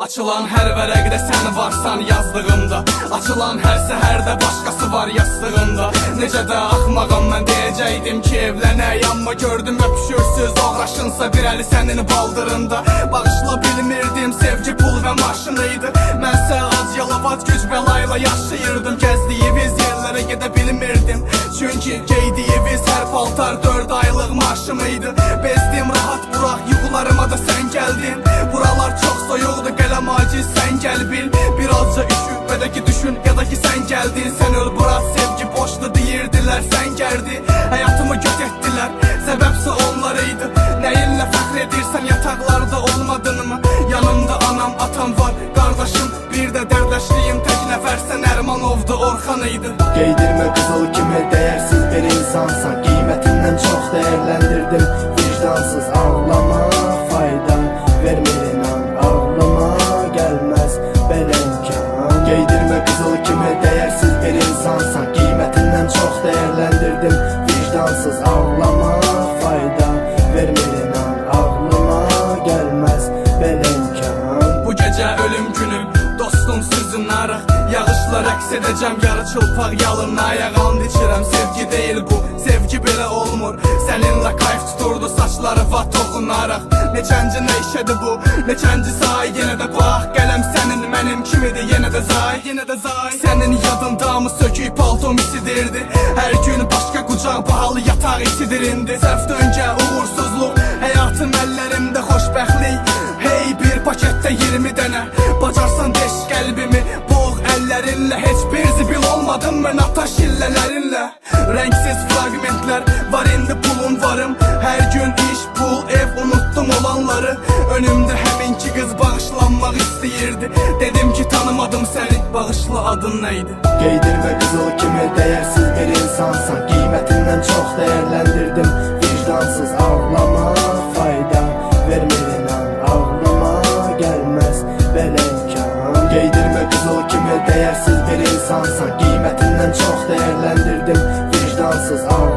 Açılan hər vərəqdə sən varsan yazdığımda, açılan hər səhərdə başqası var yastığında. Necə də axmağam mən deyəcəkdim ki evlənək, amma gördüm öpüşürsüz oğraşınsa bir əli sənin baldırında. Bağışla bilmirdim sevgi pul və maşınıydı, mənsə az yalavac güc bəlayla yaşayırdım. Gəzdiyimiz yerlərə gedə bilmirdim, çünki geydiyimiz hər paltar 4 aylıq maaşımıydı. Bezdim rahat buraq yuxularıma da sən gəldin. Buralar çox soyuqdu, qələm aciz sən gəl bil. Birazca üşüb və də ki düşün ya da ki sən gəldin. Sən öl bura sevgi boşdu deyirdilər, sən gəldi. Həyatımı göt etdilər, səbəbsə onlarıydı. Nəyinlə fəxr edirsən yataqlarda olmadın mı? Yanımda anam atam var, qardaşım bir də dərdləşliyim. Tək nəfərsən Ərmanovdu, Orxanıydı. Geydirmə qızıl kimi dəyərsiz bir insansan, qiymətindən çox dəyərləndirdim. Vicdansız ağlama fayda vermir inan, ağlama gəlməz belə imkan. Geydirmə qızıl kimi dəyərsiz bir insansan, qiymətindən çox dəyərləndirdim. Vicdansız ağlama fayda vermir inan, ağlama gəlməz belə imkan. Bu gecə ölüm günüm, dostum sözün arıq. Yağışla rəqs edəcəm, yarı çılpaq yalın ayağan içirəm. Sevgi deyil bu, sevgi belə olmur. Səninlə kayf tuturdu saçları va toxunaraq. Neçənci nəşədir bu, neçənci say. Yenə də bax, qələm sənin mənim kimidir. Yenə də zay, yenə də zay. Sənin yadındamı söküyüb paltom isidirdi. Hər gün başqa qucaq bahalı yataq isidir indi. Sərf döngə, uğursuzluq, həyatım əllərimdə xoşbəxtlik. Hey bir paketdə 20 dənə, bacarsan deş qəlbimi. Boğ əllərinlə, heç bir zibil olmadım mən ataş illələrinlə. Rəngsiz fragmentlər var indi pulum varım. Hər gün iş, pul, ev, unuttum olanları. Önümdə həminki qız bağışlanmaq istəyirdi. Dedim ki tanımadım səni, bağışla adın nəydi? Geydirmə qızıl kimi dəyərsiz bir insansan, qiymətindən çox dəyərləndirdim. Vicdansız ağlama fayda vermir inan, ağlama gəlməz belə imkan. Geydirmə qızıl kimi dəyərsiz bir insansan, qiymətindən çox dəyərləndirdim. Vicdansız ağlama